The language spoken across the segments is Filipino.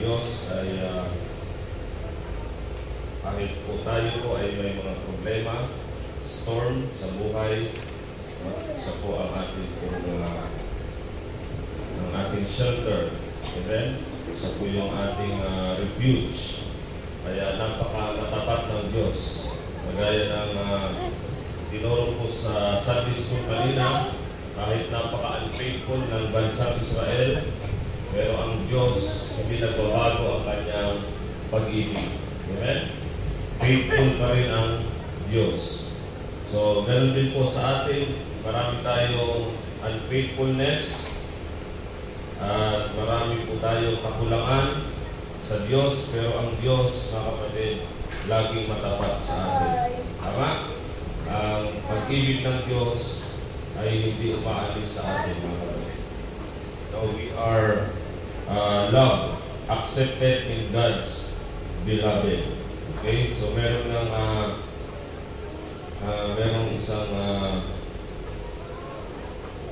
Diyos ay kahit po tayo po ay may mga problema, storm sa buhay, siya po ang ating shelter. Amen? Siya po yung ating refuge. Kaya napaka-matapat ng Diyos. Magaya ng tinuro po sa Sunday School kanina, kahit napaka-unfaithful ng bansang Israel, pero ang Diyos hindi nagbabago ang kanyang pag-ibig. Amen? Faithful pa rin ang Diyos. So, ganun din po sa atin. Marami tayong unfaithfulness at marami po tayong kakulangan sa Diyos, pero ang Diyos, mga kapatid, laging matapat sa atin. Tama? Ang pag-ibig ng Diyos ay hindi umaalis sa atin, mga kapatid. So, we are loved, accepted in God's beloved. Okay? So, meron isang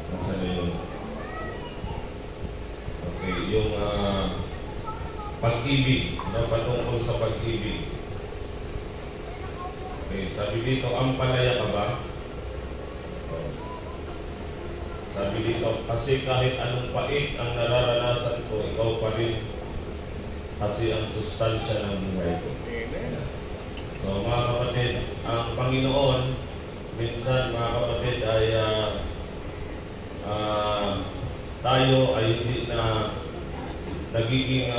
nasa na yun? Okay, yung pag-ibig, patungkol sa pag-ibig. Okay, sabi dito, ampalaya ka ba? Sabi dito, kasi kahit anong pait ang nararanasan ko, ikaw pa rin kasi ang sustansya ng buhay ko. So mga kapatid, ang Panginoon, minsan mga kapatid ay tayo ay hindi na nagiging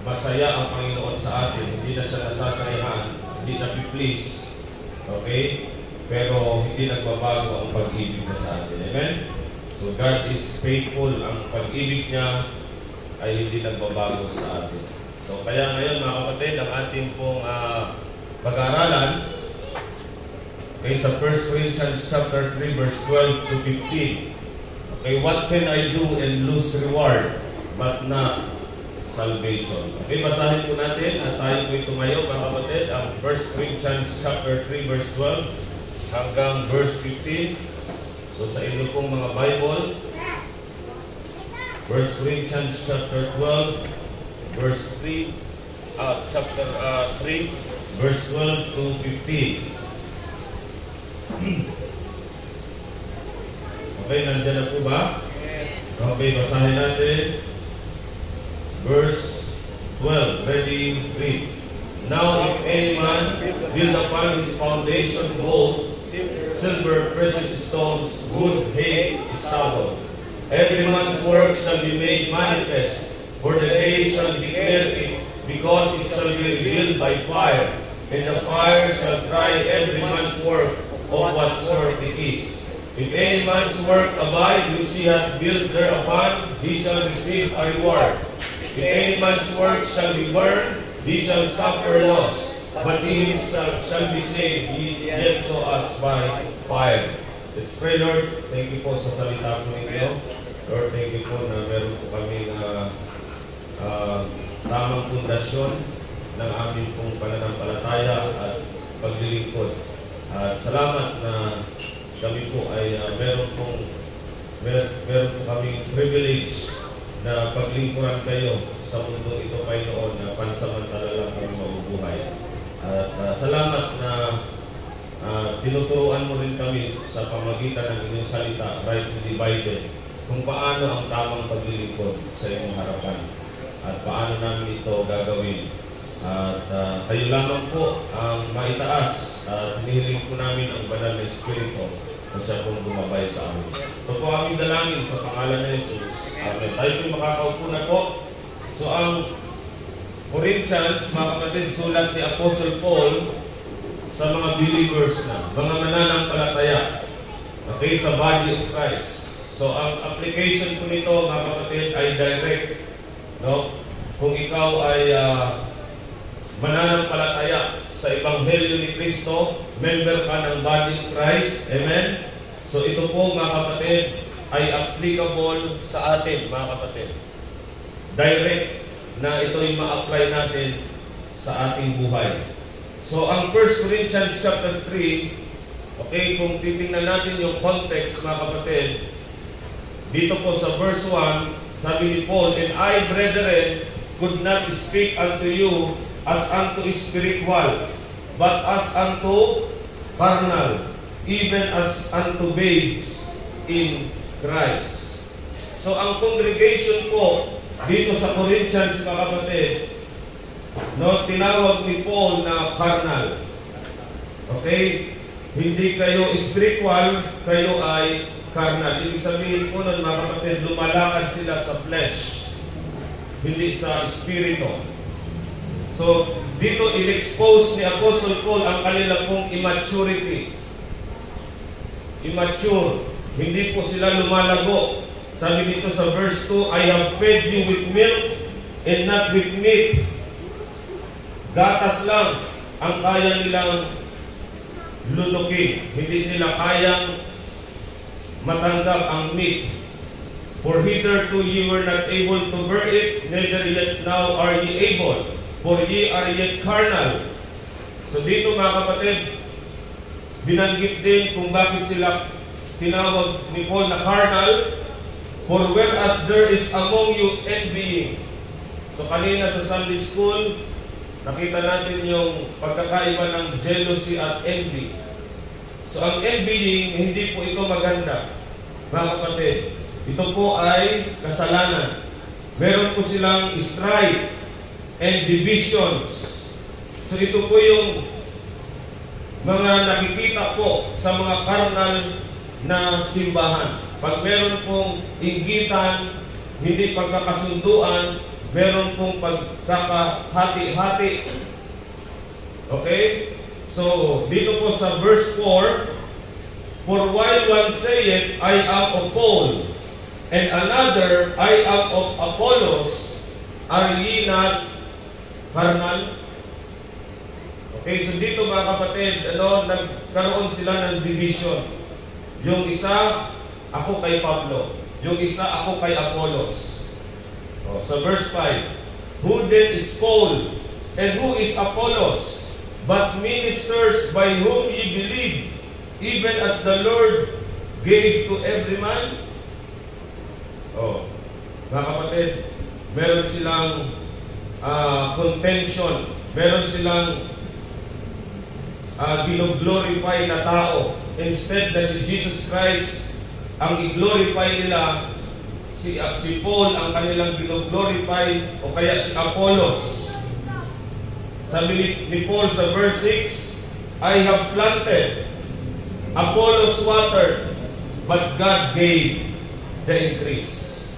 masaya ang Panginoon sa atin. Hindi na siya nasasayahan, hindi na please. Okay? Pero hindi nagbabago ang pag-ibig na sa atin. Amen? So God is faithful. Ang pag-ibig niya ay hindi nagbabago sa atin. So kaya ngayon mga kapatid, ang ating pong pag-aaralan okay, sa 1 Corinthians chapter 3 verse 12 to 15. Okay, what can I do and lose reward but not salvation? Okay, basahin po natin at tayo po tumayo mga kapatid ang 1 Corinthians chapter 3 verse 12 hanggang verse 15. So sa inyo pong mga Bible, 1 Corinthians chapter 12 verse 3 chapter 3 verse 12 to 15. Okay, nandiyan na po ba? Okay, basahin natin verse 12. Ready? Read. Now if any man build upon his foundation gold, silver, precious stones, wood, hay, stubble, every man's work shall be made manifest, for the day shall declare it, because it shall be revealed by fire, and the fire shall try every man's work of what sort it is. If any man's work abide which he hath built thereupon, he shall receive a reward. If any man's work shall be burned, he shall suffer loss, but he himself shall be saved, yet so as by fire. Let's pray, Lord. Thank you po sa salita po ninyo. Lord, thank you po na meron po kami tamang pundasyon ng aming pong pananampalataya at paglilingkod. At salamat na kami po ay meron po kaming privilege na paglingkuran kayo sa mundo ito Panginoon na pansamantala lang kami mabubuhay. At salamat na tinuturuan mo rin kami sa pamagitan ng inyong salita, rightly divided, kung paano ang tamang paglilingkod sa inyong harapan at paano namin ito gagawin. At kayo lamang po ang maitaas at hinihiling po namin ang banal na Espiritu na siya pong gumabay sa amin. Ito po aming dalangin sa pangalan ng Jesus. Amen. Tayo po makakaupo na po. So ang Corinthians, mga kapatid, sulat ni Apostle Paul sa mga believers na, mga mananampalataya, okay, sa body of Christ. So ang application po nito, mga kapatid, ay direct. No? Kung ikaw ay mananampalataya sa Ebanghelyo ni Kristo, member ka ng body of Christ. Amen? So ito po, mga kapatid, ay applicable sa atin, mga kapatid. Direct na ito'y ma-apply natin sa ating buhay. So ang 1 Corinthians chapter 3, okay, kung titingnan natin yung context, mga kapatid, dito po sa verse 1, Sabi ni Paul, "And I, brethren, could not speak unto you as unto spiritual, but as unto carnal, even as unto babes in Christ." So ang congregation po dito sa Corinthians, mga kapatid, no, tinawag ni Paul na carnal. Okay? Hindi kayo spiritual, kayo ay carnal. Ibig sabihin po nun, mga kapatid, lumalakad sila sa flesh, hindi sa spirito. So, dito in-expose ni Apostle Paul ang kanila pong immaturity. Immature. Hindi po sila lumalago. Sabi dito sa verse 2, "I have fed you with milk and not with meat." Gatas lang ang kaya nilang lunukin. Hindi nila kayang matanggap ang meat. "For hitherto ye were not able to bear it, neither yet now are ye able, for ye are yet carnal." So dito, mga kapatid, binanggit din kung bakit sila tinawag ni Paul na carnal. "For whereas there is among you envying." So kanina sa Sunday school, nakita natin yung pagkakaiba ng jealousy at envy. So ang envying, hindi po ito maganda, mga kapatid. Ito po ay kasalanan. Meron po silang strife and divisions. So ito po yung mga nakikita po sa mga carnal na simbahan. Pag meron pong inggitan, hindi pagkakasunduan, meron pong pagkakahati-hati. Okay? So, dito po sa verse 4, "For while one saith, I am of Paul, and another, I am of Apollos, are ye not carnal?" Okay, so dito, mga kapatid, nagkaroon sila ng division. Yung isa, ako kay Pablo. Yung isa, ako kay Apollos. Sa verse 5, "Who then is Paul, and who is Apollos, but ministers by whom ye believe, even as the Lord gave to every man?" Mga kapatid, meron silang contention. Meron silang gino-glorify na tao. Instead na si Jesus Christ ang i-glorify nila, si Paul ang kanilang gino-glorify, o kaya si Apollos. Sabi ni Paul sa verse 6, "I have planted, Apollos watered, but God gave the increase."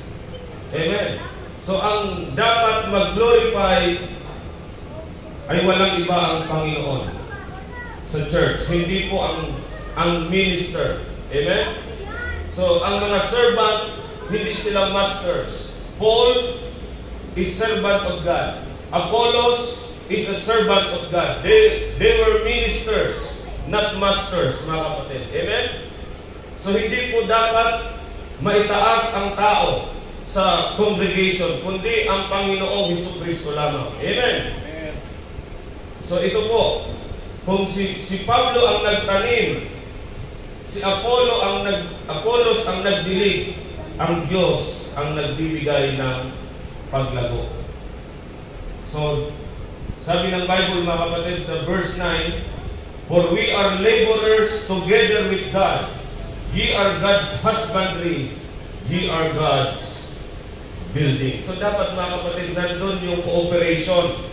Amen. So ang dapat mag-glorify ay walang iba ang Panginoon sa church, hindi po ang minister. Amen? So, ang mga servant, hindi sila masters. Paul is servant of God. Apollos is a servant of God. They were ministers, not masters, mga kapatid. Amen? So, hindi po dapat maitaas ang tao sa congregation, kundi ang Panginoong Jesucristo lamang. Amen? So, ito po, kung si Pablo ang nagtanim, si Apollos ang nagdilig, ang Diyos ang nagbibigay ng paglago. So, sabi ng Bible, mga kapatid, sa verse 9, "For we are laborers together with God. Ye are God's husbandry, ye are God's building." So, dapat, mga kapatid, nandun yung cooperation.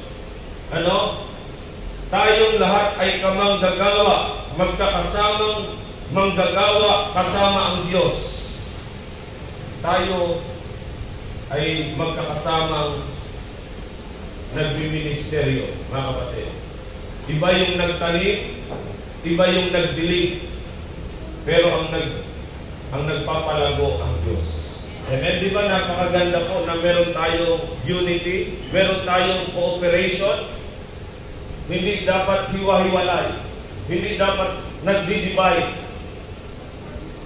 Tayong lahat ay kamanggagawa, magkakasamang manggagawa kasama ang Diyos. Tayo ay magkakasamang nagbiministeryo, mga kapatid. Iba yung nagtanim, iba yung nagdilig, pero ang nagpapalago ang Diyos. Amen? Di ba napakaganda po na meron tayong unity, meron tayong cooperation. Hindi dapat hiwa-hiwalay. Hindi dapat nagdi-divide.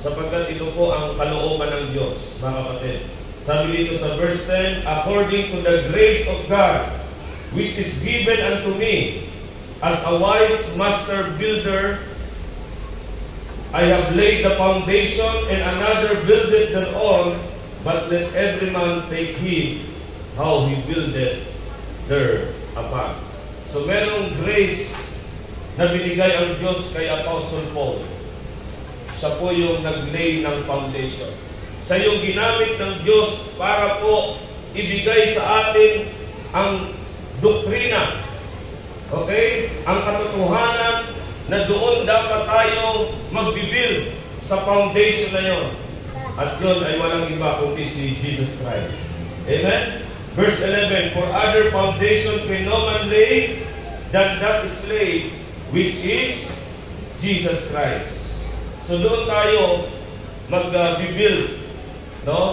Sapagkat ito po ang kalooban ng Diyos, mga kapatid. Sabi dito sa verse 10, "According to the grace of God, which is given unto me, as a wise master builder, I have laid the foundation, and another buildeth thereon, But let every man take heed how he buildeth thereupon. So merong grace na binigay ang Diyos kay Apostle Paul. Siya po yung nag-lay ng foundation. Siya yung ginamit ng Diyos para po ibigay sa atin ang doktrina. Okay? Ang katotohanan na doon dapat tayo magbibuild sa foundation na yon. At yun ay walang iba kundi si Jesus Christ. Amen? Verse 11, for other foundation can no man lay than that is laid, which is Jesus Christ. So doon tayo mag-build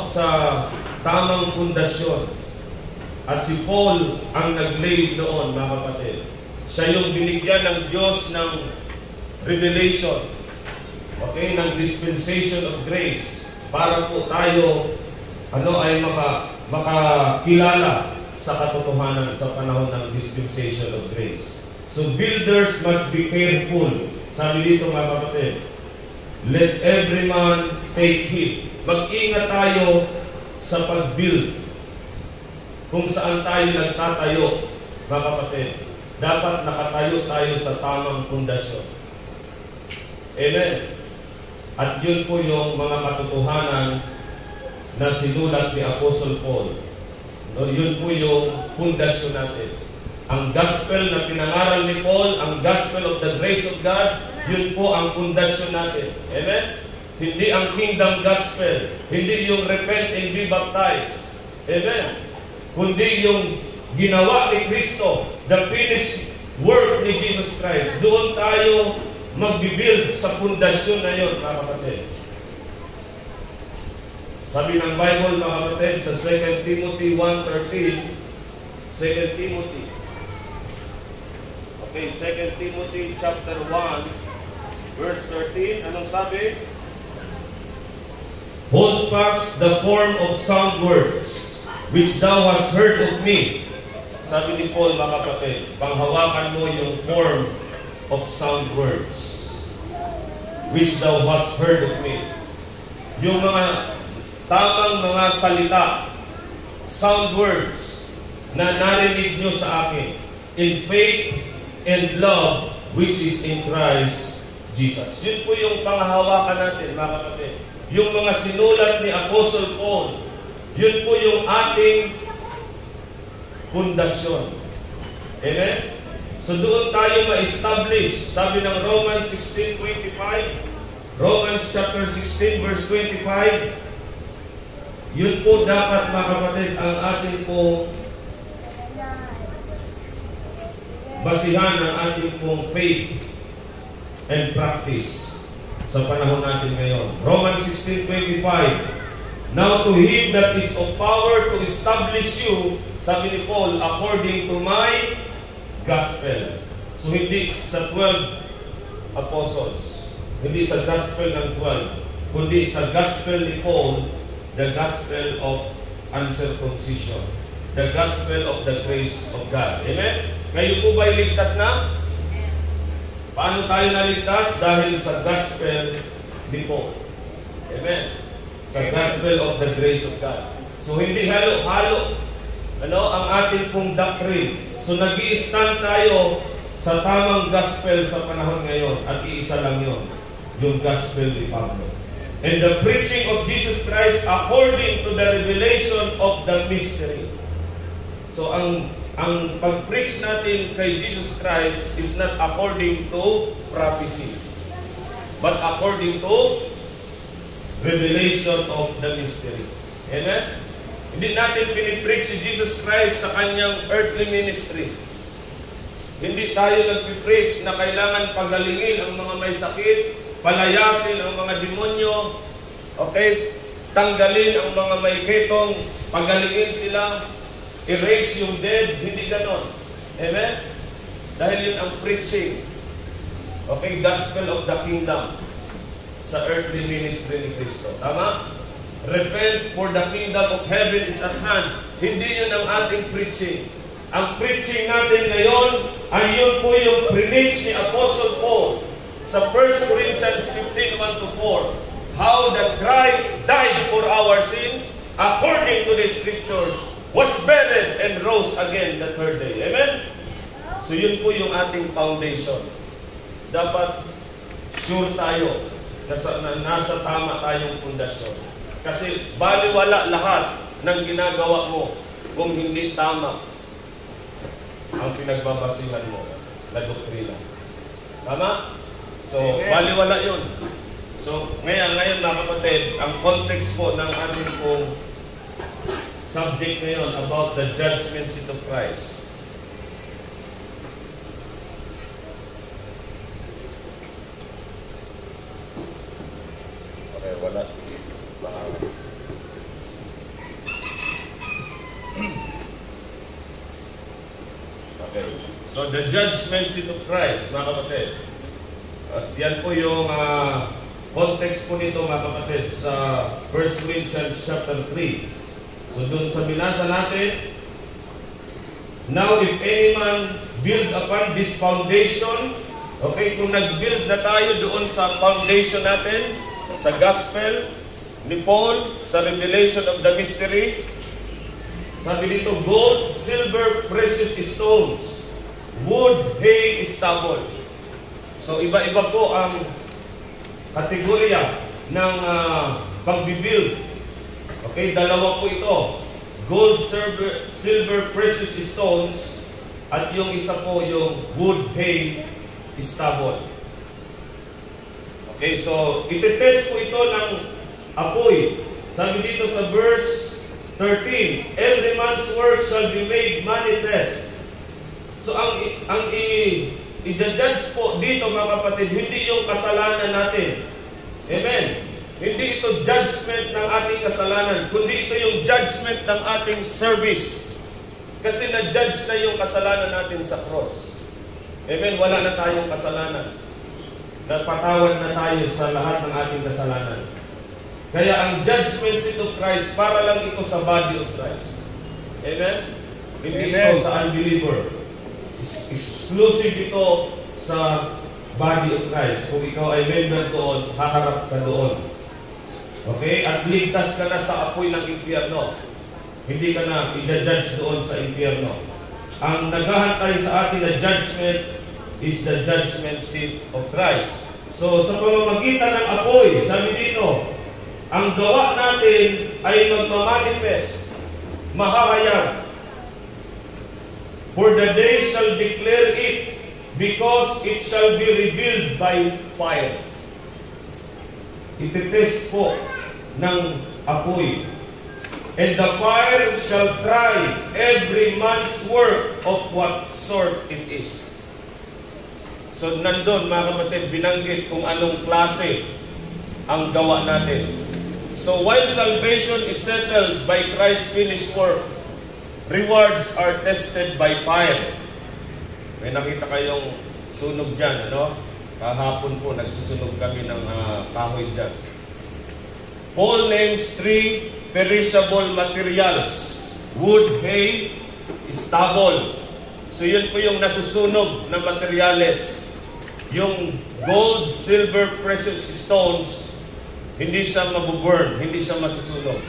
sa tamang pundasyon. At si Paul ang nag-lay noon, mga kapatid. Siya yung binigyan ng Diyos ng revelation, ng dispensation of grace, para po tayo ay makakilala sa katotohanan sa panahon ng dispensation of grace. So builders must be careful. Sabi dito, mga kapatid, let every man take heed. Mag-ingat tayo sa pag-build. Kung saan tayo nagtatayo, mga kapatid, dapat nakatayo tayo sa tamang pundasyon. Amen. At yun po yung mga katotohanan na sinulat ni Apostle Paul. Yun po yung pundasyon natin. Ang gospel na pinangaral ni Paul, ang gospel of the grace of God, yun po ang pundasyon natin. Amen? Hindi ang kingdom gospel. Hindi yung repent and be baptized. Amen? Kundi yung ginawa ni Kristo, the finished work ni Jesus Christ. Doon tayo magbibuild sa pundasyon na yun, mga kapatid. Sabi ng Bible, mga kapatid, sa 2 Timothy 1:13, 2 Timothy. Okay, 2 Timothy chapter 1, verse 13. Anong sabi? Hold fast the form of sound words, which thou hast heard of me. Sabi ni Paul, mga kapatid, panghawakan mo yung form of sound words, which thou hast heard of me. Yung mga tamang mga salita, sound words, na narinig nyo sa akin, in faith and love, which is in Christ Jesus. Yun po yung panghahawakan natin, mga kapatid. Yung mga sinulat ni Apostle Paul, yun po yung ating pundasyon. Amen? So doon tayo ma-establish. Sabi ng Romans 16:25, Romans chapter 16 verse 25, yun po dapat, mga kapatid, ang ating po basihan ng ating pong faith and practice sa panahon natin ngayon. Romans 16:25, now to him that is of power to establish you, sabi ni Paul, according to my gospel. So hindi sa 12 apostles, hindi sa gospel ng 12, kundi sa gospel ni Paul, the gospel of uncircumcision, the gospel of the grace of God. Amen? Kayo po ba'y ligtas na? Paano tayo naligtas? Dahil sa gospel ni Paul. Amen? Sa gospel of the grace of God. So hindi halo-halo ang ating pong doctrine. So nag-i-stand tayo sa tamang gospel sa panahon ngayon at iisa lang yun, yung gospel ni Pablo. And the preaching of Jesus Christ according to the revelation of the mystery. So ang pag-preach natin kay Jesus Christ is not according to prophecy, but according to revelation of the mystery. Amen? Hindi natin pinipreach si Jesus Christ sa kanyang earthly ministry. Hindi tayo nagpipreach na kailangan pagalingin ang mga may sakit, palayasin ang mga demonyo, tanggalin ang mga may ketong, pagalingin sila, erase yung dead. Hindi ganon. Amen? Dahil yun ang preaching. Gospel of the kingdom sa earthly ministry ni Kristo. Tama? Repent, for the kingdom of heaven is at hand. Hindi yun ang ating preaching. Ang preaching natin ngayon ay yun po yung preach ni Apostle Paul sa 1 Corinthians 15:1-4. How that Christ died for our sins according to the scriptures, was buried and rose again the third day. Amen? So yun po yung ating foundation. Dapat sure tayo na nasa tama tayong pundasyon. Kasi baliwala lahat ng ginagawa mo kung hindi tama ang pinagbabasihan mo na doktrina. Tama? So, baliwala yun. So, ngayon mga kapatid, ang context po ng ating pong subject ngayon about the judgment seat of Christ. Okay, wala. Okay. So, the judgment seat of Christ, mga kapatid. At yan po yung context po nito, mga kapatid, sa 1 Corinthians chapter 3. So doon sa binasa natin, now if any man build upon this foundation, okay, kung nag-build na tayo doon sa foundation natin, sa gospel ni Paul, sa revelation of the mystery, sabi dito, gold, silver, precious stones, wood, hay, stubble. So iba-iba po ang kategorya ng pagbibuild. Okay, dalawa po ito. Gold, silver, precious stones, at yung isa po yung wood, hay, stubble. Okay, so itetest po ito ng apoy. Sabi dito sa verse 13, every man's work shall be made manifest. So ang i-judge po dito, mga kapatid, hindi yung kasalanan natin. Amen. Hindi ito judgment ng ating kasalanan, kundi ito yung judgment ng ating service. Kasi na-judge na yung kasalanan natin sa cross. Amen? Wala na tayong kasalanan. Napatawad na tayo sa lahat ng ating kasalanan. Kaya ang judgment seat of Christ, para lang ito sa body of Christ. Amen? Hindi ito sa unbeliever. Exclusive ito sa body of Christ. Kung ikaw ay member doon, haharap ka doon. Okay? At ligtas ka na sa apoy ng impyerno. Hindi ka na i-judge doon sa impyerno. Ang naghahantay sa atin na judgment is the judgment seat of Christ. So, sa pamamagitan ng apoy, sabi dito, ang gawa natin ay magmamanifest, mahahayag. For the day shall declare it, because it shall be revealed by fire. Ititest po ng apoy. And the fire shall try every man's work of what sort it is. So nandun, mga kapatid, binanggit kung anong klase ang gawa natin. So while salvation is settled by Christ's finished work, rewards are tested by fire. May nakita kayong sunog dyan, ano? Kahapon po, nagsusunog kami ng kahoy dyan. Paul names 3 perishable materials: wood, hay, stubble. So yun po yung nasusunog na materyales. Yung gold, silver, precious stones, hindi siya mabuburn, hindi siya masusunog.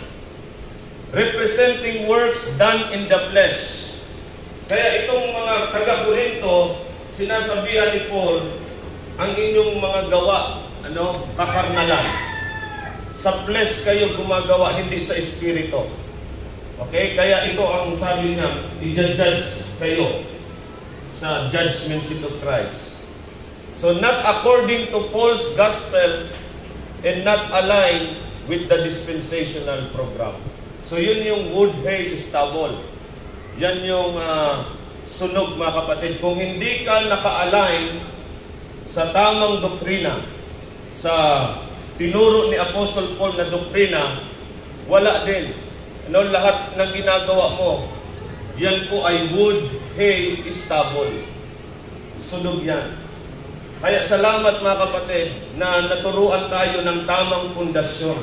Representing works done in the flesh. Kaya itong mga taga-Korinto, sinasabihan ni Paul, ang inyong mga gawa, kakarnalan. Sa flesh kayo gumagawa, hindi sa espiritu. Okay? Kaya ito ang sabi niya, i-judge kayo sa judgment seat of Christ. So not according to Paul's gospel and not aligned with the dispensational program. So yun yung wood, hay, stubble. Yan yung sunog, mga kapatid. Kung hindi ka naka-align sa tamang doktrina, sa tinuro ni Apostle Paul na doktrina, wala din. Lahat ng ginagawa mo, yan po ay wood, hay, stubble. Sunog yan. Kaya salamat, mga kapatid, na naturuan tayo ng tamang pundasyon.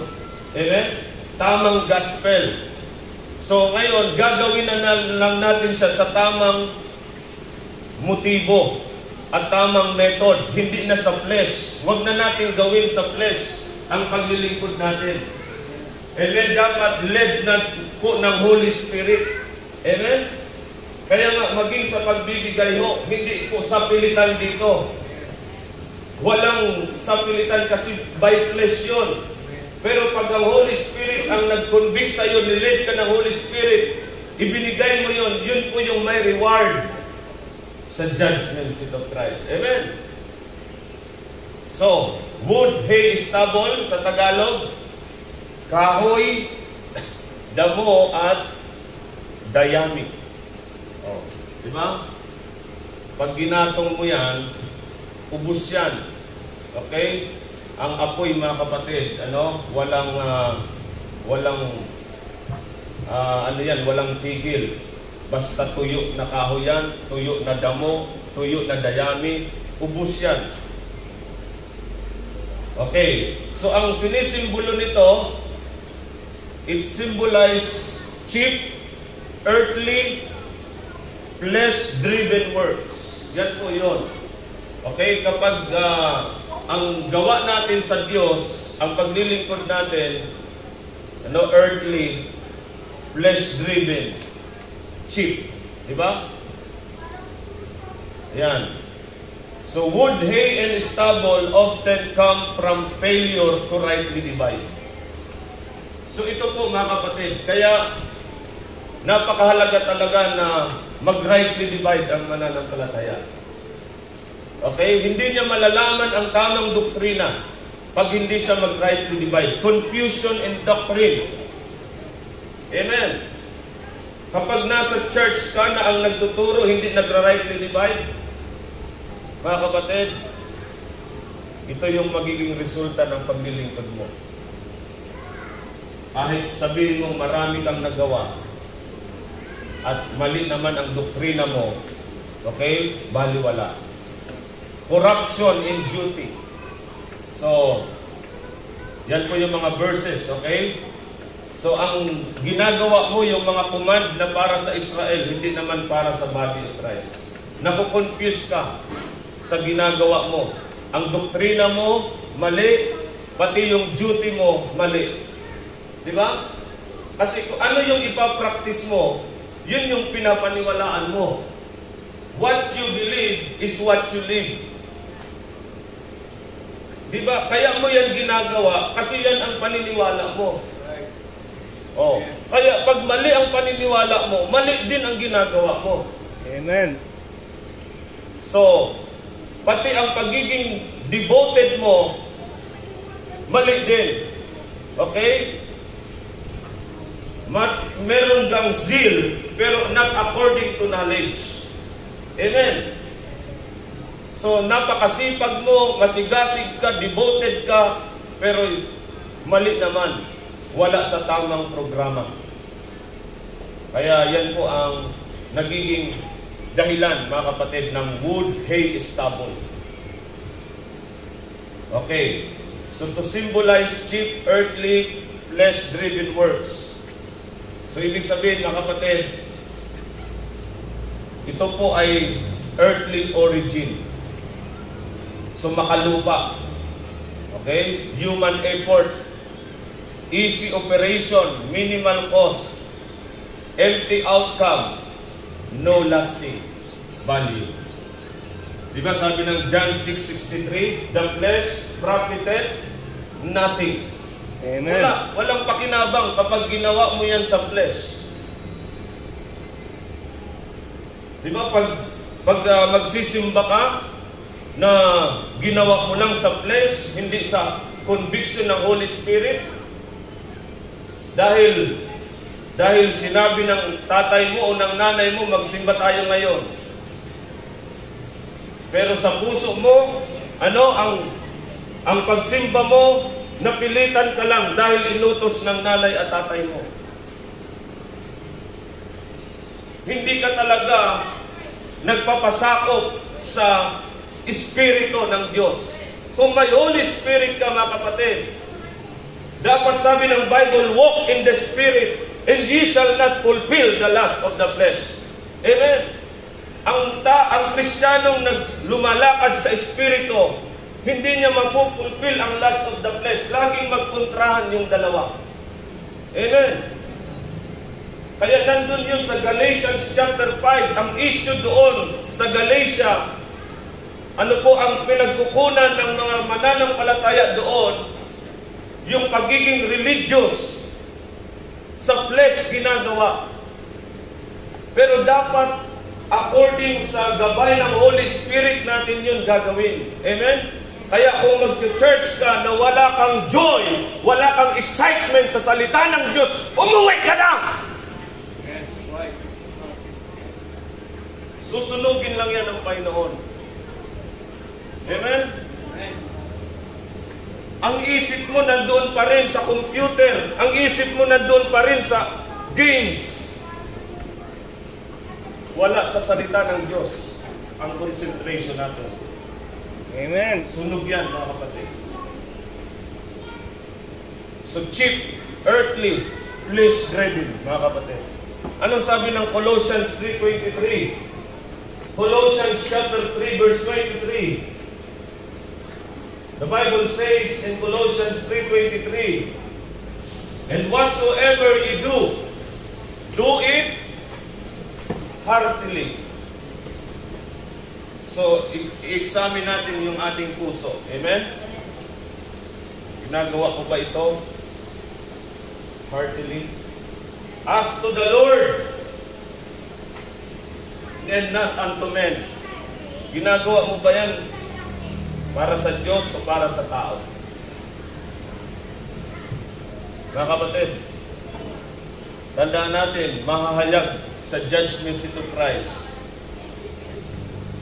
Amen? Tamang gospel. So ngayon, gagawin na lang natin siya sa tamang motibo at tamang method, hindi na sa flesh. Huwag na natin gawin sa flesh ang paglilingkod natin. Amen? Dapat led po ng Holy Spirit. Amen? Kaya nga, maging sa pagbibigay ho, hindi po sapilitan dito. Walang sapilitan kasi by flesh yun. Pero pag ang Holy Spirit ang nag-convict sa'yo, nilid ka ng Holy Spirit, ibinigay mo yun, yun po yung may reward sa judgment seat of Christ. Amen? So, wood, hay, stubble, sa Tagalog, kahoy, damo, at dayami. Oh, di ba? Pag ginatong mo yan, ubus yan. Okay? Ang apoy, mga kapatid, walang walang tigil. Basta tuyo na kahoy yan, tuyo na damo, tuyo na dayami, ubus yan. Okay, so ang sinisimbolo nito, it symbolize cheap, earthly, flesh-driven works. Yan po yun. Okay, kapag ang gawa natin sa Diyos, ang paglilingkod natin, earthly, flesh-driven, cheap. Diba? Yan. So, wood, hay, and stubble often come from failure to rightly divide. So, ito po mga kapatid. Kaya, napakahalaga talaga na mag-rightly divide ang mananampalataya. Okay? Hindi niya malalaman ang tamang doktrina pag hindi siya mag-rightly divide. Confusion in doctrine. Amen. Kapag nasa church ka na ang nagtuturo, hindi nagra-rightly divide, mga kapatid, ito yung magiging resulta ng paglilingkod mo. Kahit sabihin mo marami kang nagawa at mali naman ang doktrina mo, okay, baliwala. Corruption in duty. So, yan po yung mga verses, okay? So, ang ginagawa mo, yung mga command na para sa Israel, hindi naman para sa body of Christ. Nakukonfuse ka sa ginagawa mo. Ang doktrina mo, mali, pati yung duty mo, mali. Di ba? Kasi kung ano yung ipapractice mo, yun yung pinapaniwalaan mo. What you believe is what you live. Di ba? Kaya mo yan ginagawa kasi yan ang paniniwala mo. Oh. Kaya pag mali ang paniniwala mo, mali din ang ginagawa mo. Amen. So, pati ang pagiging devoted mo, mali din. Okay? Meron kang zeal, pero not according to knowledge. Amen. So, napakasipag mo, masigasig ka, devoted ka, pero mali naman. Wala sa tamang programa. Kaya yan po ang nagiging dahilan, mga kapatid, ng wood, hay, stubble. Okay. So, to symbolize cheap, earthly, flesh-driven works. So, ibig sabihin, mga kapatid, ito po ay earthly origin. So, makalupa. Okay? Human effort. Easy operation. Minimal cost. Empty outcome. No lasting value. Diba sabi ng John 6:63, the flesh profited nothing. Amen. Walang pakinabang kapag ginawa mo yan sa flesh. Diba pag magsisimba ka na ginawa mo lang sa flesh, hindi sa conviction ng Holy Spirit, dahil sinabi ng tatay mo o ng nanay mo, magsimba tayo ngayon. Pero sa puso mo, ang pagsimba mo, napilitan ka lang dahil inutos ng nanay at tatay mo. Hindi ka talaga nagpapasakop sa Espiritu ng Diyos. Kung may Holy Spirit ka, mga kapatid, dapat sabi ng Bible, walk in the Spirit, and ye shall not fulfill the lust of the flesh. Amen. Ang Kristiyanong lumalakad sa Espiritu, hindi niya mapupulfill ang lust of the flesh. Laging magkontrahan yung dalawa. Amen. Kaya nandun yun sa Galatians chapter 5, ang issue doon sa Galatia, ano po ang pinagkukunan ng mga mananampalataya doon? Yung pagiging religious sa flesh ginagawa. Pero dapat according sa gabay ng Holy Spirit natin yun gagawin. Amen? Kaya kung mag-church ka na wala kang joy, wala kang excitement sa salita ng Diyos, umuwi ka na! Susunugin lang yan ng Panginoon. Amen? Ang isip mo nandoon pa rin sa computer. Ang isip mo nandoon pa rin sa games. Wala sa salita ng Diyos ang concentration natin. Amen. Sunog yan, mga kapatid. So cheap, earthly, flesh-driven, mga kapatid. Anong sabi ng Colossians 3:23? Colossians chapter 3, verse 23. The Bible says in Colossians 3:23, and whatsoever you do it heartily. So, i-examine natin yung ating puso. Amen? Ginagawa ko ba ito heartily? As to the Lord, and not unto men. Ginagawa mo ba yan para sa Diyos o para sa tao? Mga kapatid, tandaan natin, mahahayag sa judgment seat of Christ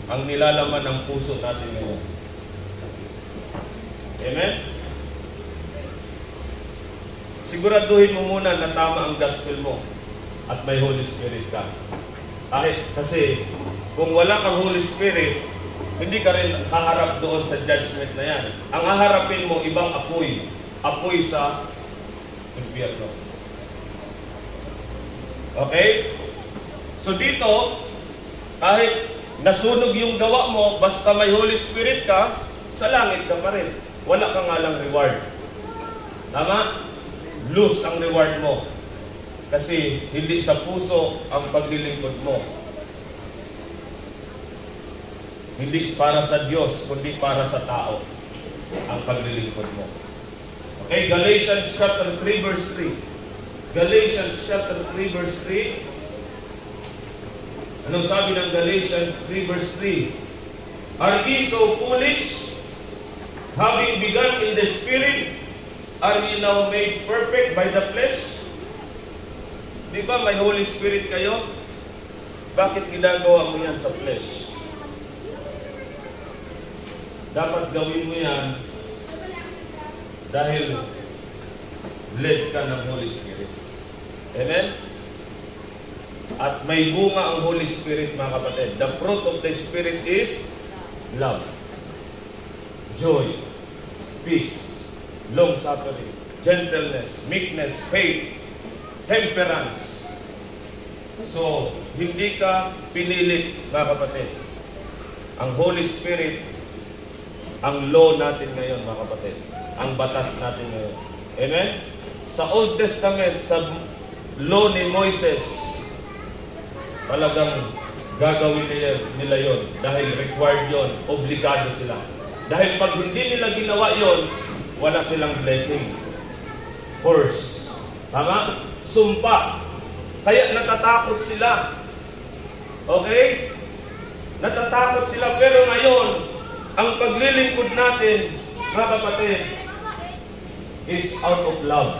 ang nilalaman ng puso natin ngayon. Amen? Siguraduhin mo muna na tama ang gospel mo at may Holy Spirit ka. Kasi kung wala kang Holy Spirit, hindi ka rin haharap doon sa judgment na yan. Ang haharapin mo, ibang apoy. Apoy sa impyerno. Okay? So dito, kahit nasunog yung gawa mo, basta may Holy Spirit ka, sa langit ka pa rin. Wala ka nga lang reward. Tama? Lose ang reward mo. Kasi hindi sa puso ang paglilingkod mo. Hindi para sa Diyos, kundi para sa tao ang paglilingkod mo. Okay, Galatians chapter 3 verse 3. Galatians chapter 3 verse 3. Anong sabi ng Galatians 3 verse 3? Are ye so foolish? Having begun in the Spirit, are ye now made perfect by the flesh? Di ba may Holy Spirit kayo? Bakit ginagawa mo yan sa flesh? Dapat gawin mo yan dahil led ka ng Holy Spirit. Amen? At may bunga ang Holy Spirit, mga kapatid. The fruit of the Spirit is love, joy, peace, long-suffering, gentleness, meekness, faith, temperance. So, hindi ka pinilit, mga kapatid. Ang Holy Spirit, ang law natin ngayon, mga kapatid. Ang batas natin ngayon. Amen? Sa Old Testament, sa law ni Moises, talagang gagawin nila yon dahil required yon, obligado sila. Dahil pag hindi nila ginawa yon, wala silang blessing. Curse. Tama? Sumpa. Kaya natatakot sila. Okay? Natatakot sila. Pero ngayon, ang paglilingkod natin, mga kapatid, is out of love.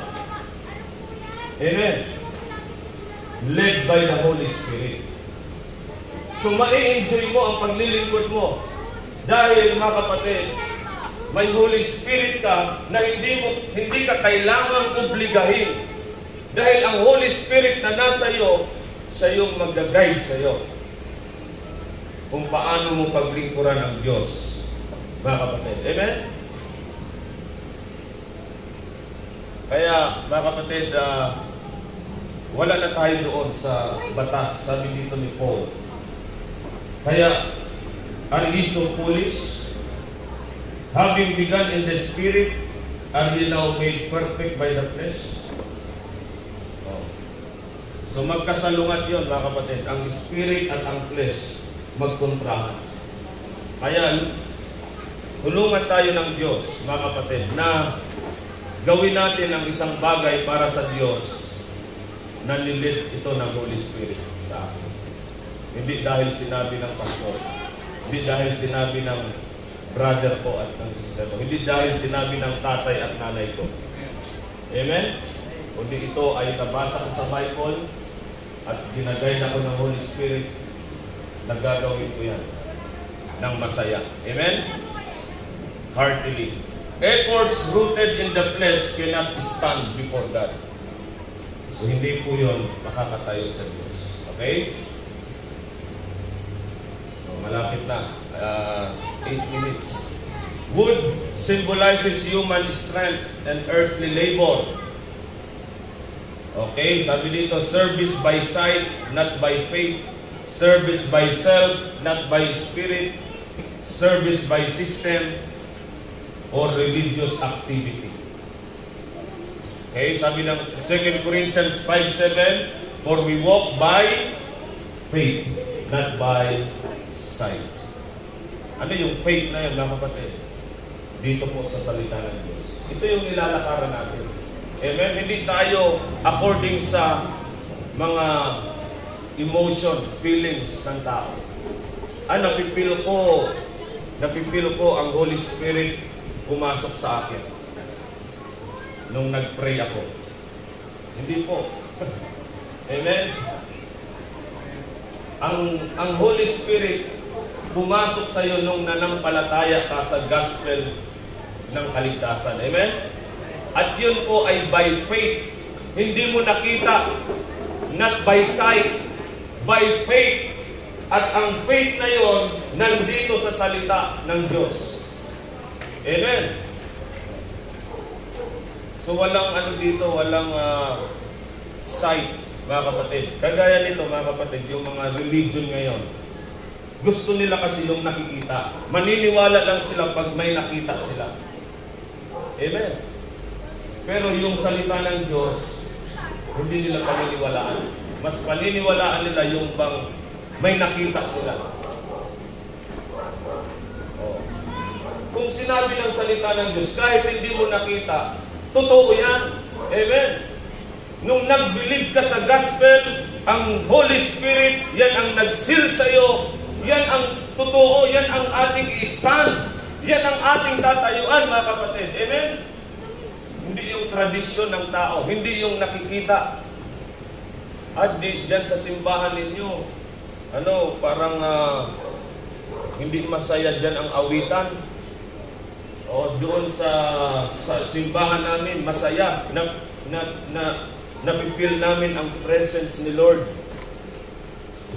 Amen? Led by the Holy Spirit. So, mai-enjoy mo ang paglilingkod mo. Dahil, mga kapatid, may Holy Spirit ka na hindi ka kailangang obligahin. Dahil ang Holy Spirit na nasa iyo, siya yung mag-guide sa iyo kung paano mo paglingkuran ang Diyos, mga kapatid. Amen? Kaya, mga kapatid, wala na tayo doon sa batas, sabi dito ni Paul. Kaya, are ye so foolish? Having begun in the Spirit, are ye now made perfect by the flesh? So magkasalungat yun, mga kapatid. Ang spirit at ang flesh magkontrahan. Kaya, tulungan tayo ng Diyos, mga kapatid, na gawin natin ang isang bagay para sa Diyos na nilid ito ng Holy Spirit sa akin. Hindi dahil sinabi ng pastor, hindi dahil sinabi ng brother ko at ng sister ko, hindi dahil sinabi ng tatay at nanay ko. Amen? Kundi ito ay nabasa ko sa Bible at ginagay ako ng Holy Spirit na gagawin ko yan ng masaya. Amen? Heartily. Efforts rooted in the flesh cannot stand before God. So hindi po yun makakatayo sa Diyos. Okay? So, malapit na. 8 minutes. Wood symbolizes human strength and earthly labor. Okay, sabi dito, service by sight, not by faith. Service by self, not by spirit. Service by system or religious activity. Okay, sabi ng 2 Corinthians 5:7, for we walk by faith, not by sight. Ano yung faith na yun, mga kapatid? Dito po sa salita ng Diyos. Ito yung nilalakaran natin. Amen? Hindi tayo according sa mga emotion, feelings ng tao. Napipil ko ang Holy Spirit pumasok sa akin nung nag-pray ako. Hindi po. Amen? Ang Holy Spirit pumasok sa iyo nung nanampalataya ka sa gospel ng kaligtasan. Amen? At yun po ay by faith. Hindi mo nakita, not by sight, by faith. At ang faith na yon nandito sa salita ng Diyos. Amen? So walang dito, walang sight, mga kapatid. Kagaya nito, mga kapatid, yung mga religion ngayon. Gusto nila kasi yung nakikita. Maniniwala lang sila pag may nakita sila. Amen. Pero yung salita ng Diyos, hindi nila paniniwalaan. Mas paniniwalaan nila yung bang may nakita sila. Oh. Kung sinabi ng salita ng Diyos, kahit hindi mo nakita, totoo yan. Amen. Nung nag-believe ka sa gospel, ang Holy Spirit, yan ang nag-seal sa'yo. Yan ang totoo, yan ang ating i-stand. Yan ang ating tatayuan, mga kapatid. Amen? Hindi yung tradisyon ng tao, hindi yung nakikita. At dyan sa simbahan ninyo, parang hindi masaya dyan ang awitan. O doon sa simbahan namin, masaya. Nafe-feel namin ang presence ni Lord.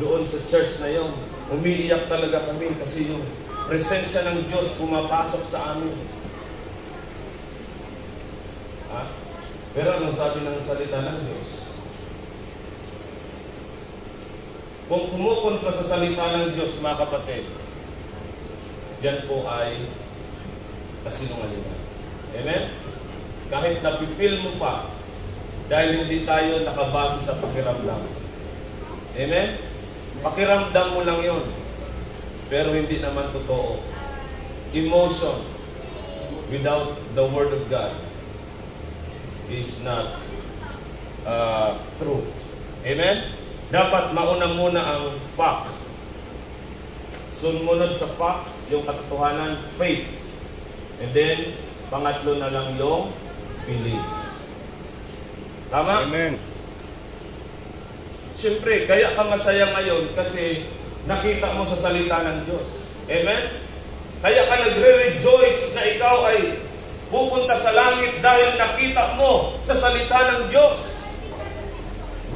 Doon sa church na yon. Umiiyak talaga kami kasi yung presensya ng Diyos pumapasok sa amin. Pero anong sabi ng salita ng Diyos? Kung pumupun ka sa salita ng Diyos, mga kapatid, yan po ay kasinungalingan. Amen? Kahit napipil mo pa, dahil hindi tayo nakabase sa pakiramdam. Amen? Pakiramdam mo lang yun. Pero hindi naman totoo. Emotion without the Word of God is not true. Amen? Dapat mauna muna ang fact. Sumunod sa fact, yung katotohanan, faith. And then, pangatlo na lang yung feelings. Tama? Amen. Siyempre, kaya ka masaya ngayon kasi nakita mo sa salita ng Diyos. Amen? Kaya ka nagre-rejoice na ikaw ay pupunta sa langit dahil nakita mo sa salita ng Diyos.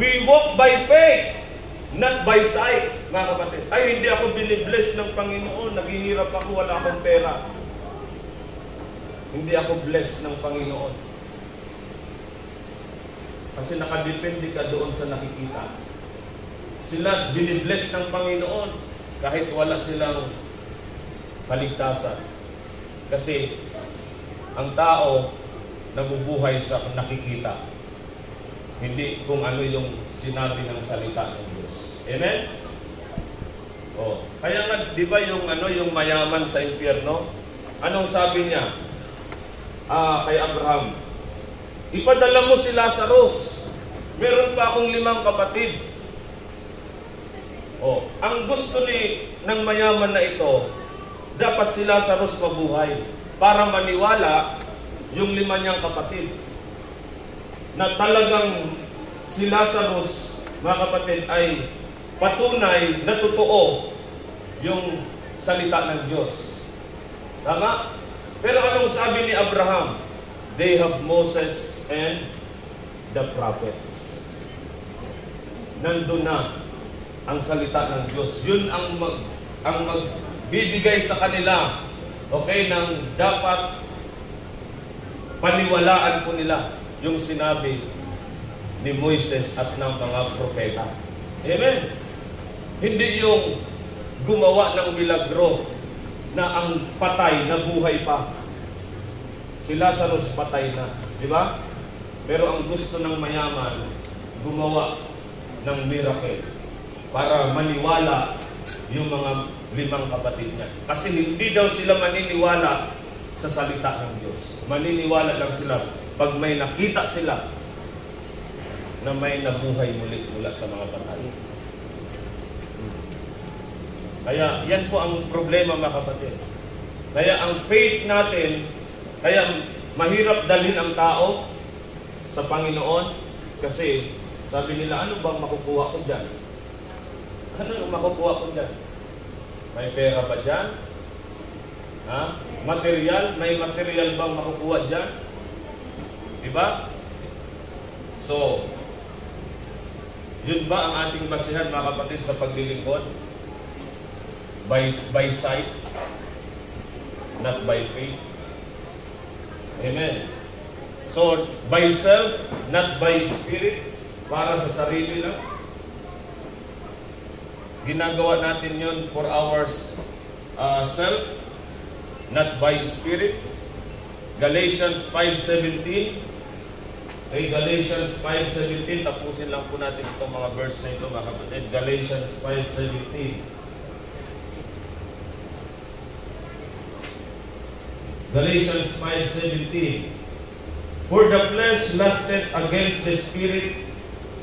We walk by faith, not by sight, mga kapatid. Ay, hindi ako binibless ng Panginoon. Naghihirap ako, wala akong pera. Hindi ako blessed ng Panginoon. Kasi nakadepende ka doon sa nakikita. Sila binibless ng Panginoon kahit wala silang kaligtasan. Kasi ang tao nabubuhay sa nakikita. Hindi kung ano yung sinabi ng salita ng Diyos. Amen? Oh, kaya nga, di ba yung mayaman sa impyerno? Anong sabi niya? Kay Abraham, ipadala mo si Lazarus. Meron pa akong 5 kapatid. Oh, ang gusto ng mayaman na ito, dapat si Lazarus mabuhay para maniwala yung 5 niyang kapatid na talagang si Lazarus, mga kapatid, ay patunay na totoo yung salita ng Diyos. Tama? Pero anong sabi ni Abraham? They have Moses and the prophets. Nandun na ang salita ng Diyos. Yun ang magbibigay sa kanila, okay, ng dapat paniwalaan po nila yung sinabi ni Moises at ng mga propeta. Amen? Hindi yung gumawa ng milagro na ang patay na buhay pa. Si Lazarus patay na. Di ba? Pero ang gusto ng mayaman, gumawa ng miracle para maniwala yung mga 5 kapatid niya. Kasi hindi daw sila maniniwala sa salita ng Diyos. Maniniwala lang sila pag may nakita sila na may nabuhay mula sa mga patay. Kaya yan po ang problema, mga kapatid. Kaya ang faith natin, kaya mahirap dalhin ang tao sa Panginoon kasi sabi nila, ano bang makukuha ko dyan? Ano yung makukuha ko dyan? May pera ba dyan? Ha? Material? May material bang makukuha dyan? Diba? So, yun ba ang ating basihan, mga kapatid, sa paglilingkod? By sight, not by faith. Amen. So, by self, not by spirit, para sa sarili lang. Ginagawa natin yun for our self, not by spirit. Galatians 5:17. Okay, Galatians 5:17. Tapusin lang po natin itong mga verse na ito, mga kapatid. Galatians 5:17. Galatians 5:17. For the flesh lusteth against the spirit,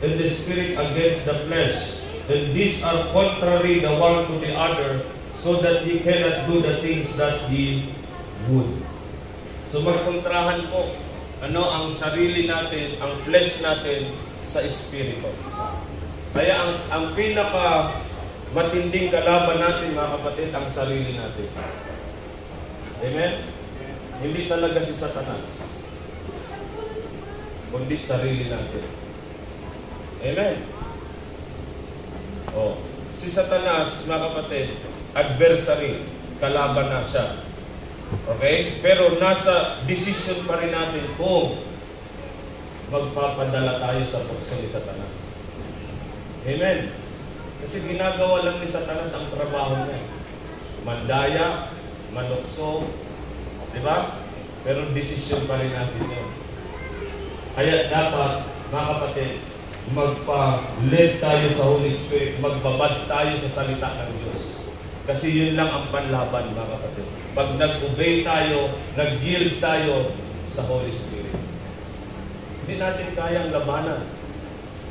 and the spirit against the flesh. And these are contrary the one to the other, so that ye cannot do the things that ye would. So magkontrahan po ang sarili natin, ang flesh natin sa espiritu. Kaya ang pinaka matinding kalaban natin, mga kapatid, ang sarili natin. Amen? Hindi talaga si Satanas, kundi sarili natin. Amen? Oh, si Satanas, mga kapatid, adversary, kalaban na siya. Okay? Pero nasa decision pa rin natin kung magpapadala tayo sa tukso ni Satanas. Amen? Kasi ginagawa lang ni Satanas ang trabaho niya. Mandaya, manukso, di ba? Pero decision pa rin natin yun. Kaya dapat, mga kapatid, magpa-led tayo sa Holy Spirit, magbabad tayo sa salita ng Diyos. Kasi yun lang ang panlaban, mga kapatid. Pag nag-obey tayo, nag-yield tayo sa Holy Spirit. Hindi natin kayang labanan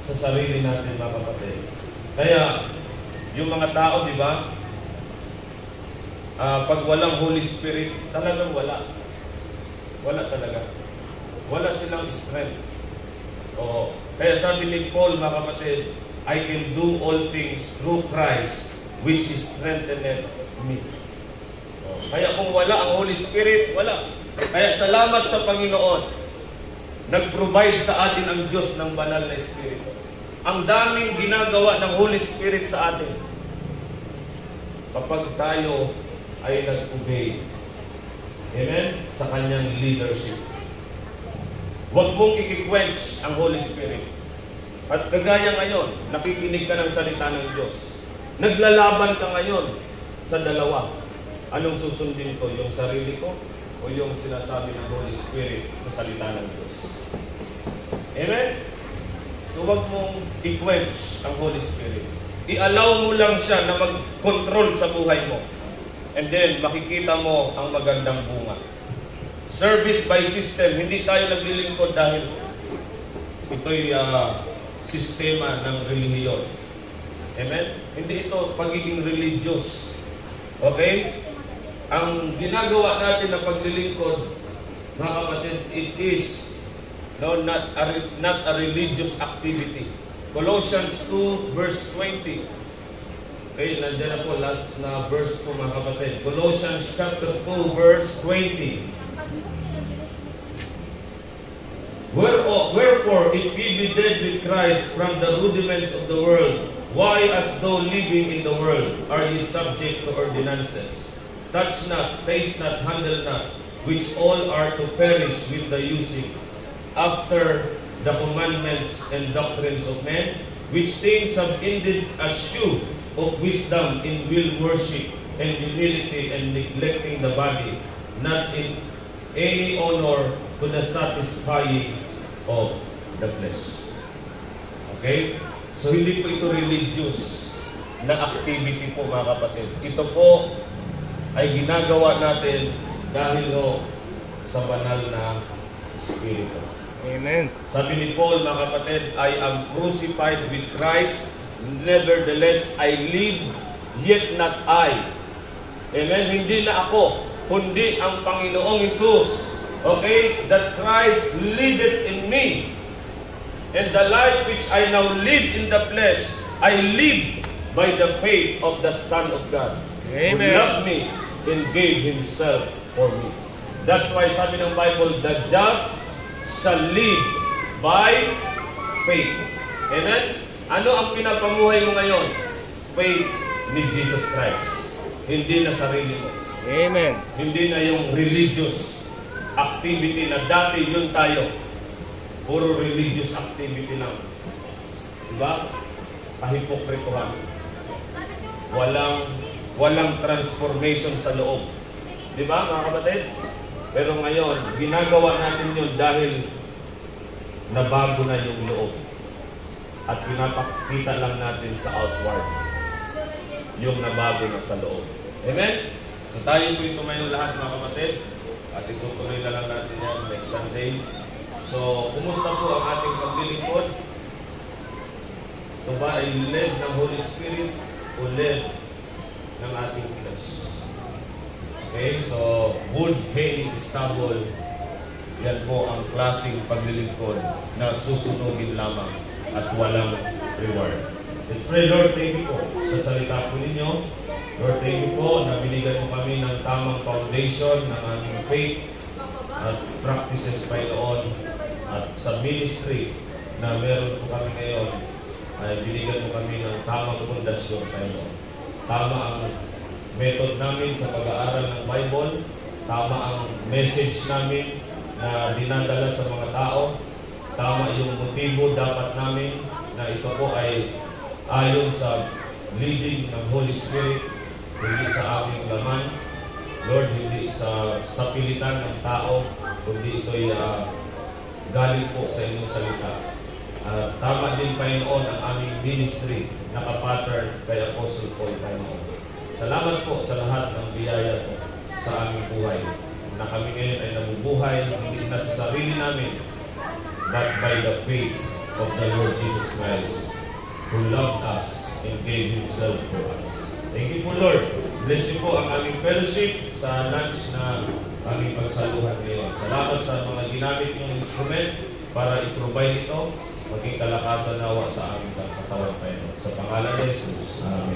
sa sarili natin, mga kapatid. Kaya, yung mga tao, di ba? Pag walang Holy Spirit, talagang wala. Wala talaga. Wala silang strength. Oo. Kaya sabi ni Paul, mga kapatid, I can do all things through Christ, which is strengthened me. Kaya kung wala ang Holy Spirit, wala. Kaya salamat sa Panginoon. Nag-provide sa atin ang Diyos ng banal na Espiritu. Ang daming ginagawa ng Holy Spirit sa atin. Kapag tayo ay nag-obey, amen, sa kanyang leadership. Huwag mong i-quench ang Holy Spirit. At kagaya ngayon, nakikinig ka ng salita ng Diyos. Naglalaban ka ngayon sa dalawa. Anong susundin ko? Yung sarili ko o yung sinasabi ng Holy Spirit sa salita ng Diyos? Amen? So huwag mong i-quench ang Holy Spirit. I-allow mo lang siya na mag-control sa buhay mo. And then, makikita mo ang magandang bunga. Service by system. Hindi tayo naglilingkod dahil ito'y sistema ng relihiyon. Amen? Hindi ito pagiging religious. Okay? Ang ginagawa natin na paglilingkod, mga kapatid, it is not a religious activity. Colossians 2 verse 20. Okay, nandiyan na po last na verse po, mga kapatid. Colossians chapter 2 verse 20. Wherefore, if ye be dead with Christ from the rudiments of the world, why as though living in the world are ye subject to ordinances? Touch not, taste not, handle not, which all are to perish with the using, after the commandments and doctrines of men, which things have ended as shew of wisdom in will worship and humility and neglecting the body, not in any honor to the satisfying of the flesh. Okay? So hindi po ito religious na activity po, mga kapatid. Ito po ay ginagawa natin dahil sa banal na Espiritu. Amen. Sabi ni Paul, mga kapatid, I am crucified with Christ, nevertheless I live, yet not I. Amen? Hindi na ako, kundi ang Panginoong Hesus. Okay? That Christ liveth in me. And the life which I now live in the flesh, I live by the faith of the Son of God. Amen. Who loved me and gave Himself for me. That's why sabi ng Bible, the just shall live by faith. Amen? Ano ang pinapamuhay mo ngayon? Faith ni Jesus Christ. Hindi na sarili mo. Amen. Hindi na yung religious activity na dati yun tayo. Puro religious activity lang. Diba? Kahipokrituhan. Walang transformation sa loob. Diba, mga kapatid? Pero ngayon, ginagawa natin yun dahil nabago na yung loob. At pinapakita lang natin sa outward yung nabago na sa loob. Amen? So tayo po ito ngayon lahat, mga kapatid. At itutuloy na lang natin yan next Sunday. So, kumusta po ang ating paglilingkod? Ito ba ay led ng Holy Spirit o led ng ating flesh? Okay, so wood, hay, stubble, yan po ang klaseng paglilingkod na susunugin lamang at walang reward. Let's pray. Lord, thank you po sa salita po ninyo. Lord, thank you po na binigyan mo kami ng tamang foundation ng aming faith at practices by Lord. At sa ministry na meron po kami ngayon, ay binigyan mo kami ng tamang pundasyon kayo. Tama ang method namin sa pag-aaral ng Bible, tama ang message namin na dinadala sa mga tao, tama yung motibo dapat namin na ito po ay ayon sa leading ng Holy Spirit, hindi sa aming laman, Lord, hindi sa pilitan ng tao, kundi ito'y galing po sa inyong salita. Tama din, Panginoon, ang aming ministry nakapattern kay Apostle Paul, Panginoon. Salamat po sa lahat ng biyaya po sa aming buhay. Na kami ngayon ay nabubuhay, hindi na sa sarili namin, but by the faith of the Lord Jesus Christ, who loved us and gave Himself for us. Thank you po, Lord. Bless niyo po ang aming fellowship sa lunch na aming pagsaluhan ngayon. Salamat sa mga ginamit niyong instrument para i-provide ito, maging kalakasan nawa sa aming katawan, Panginoon. Sa pangalan ni Jesus. Amen.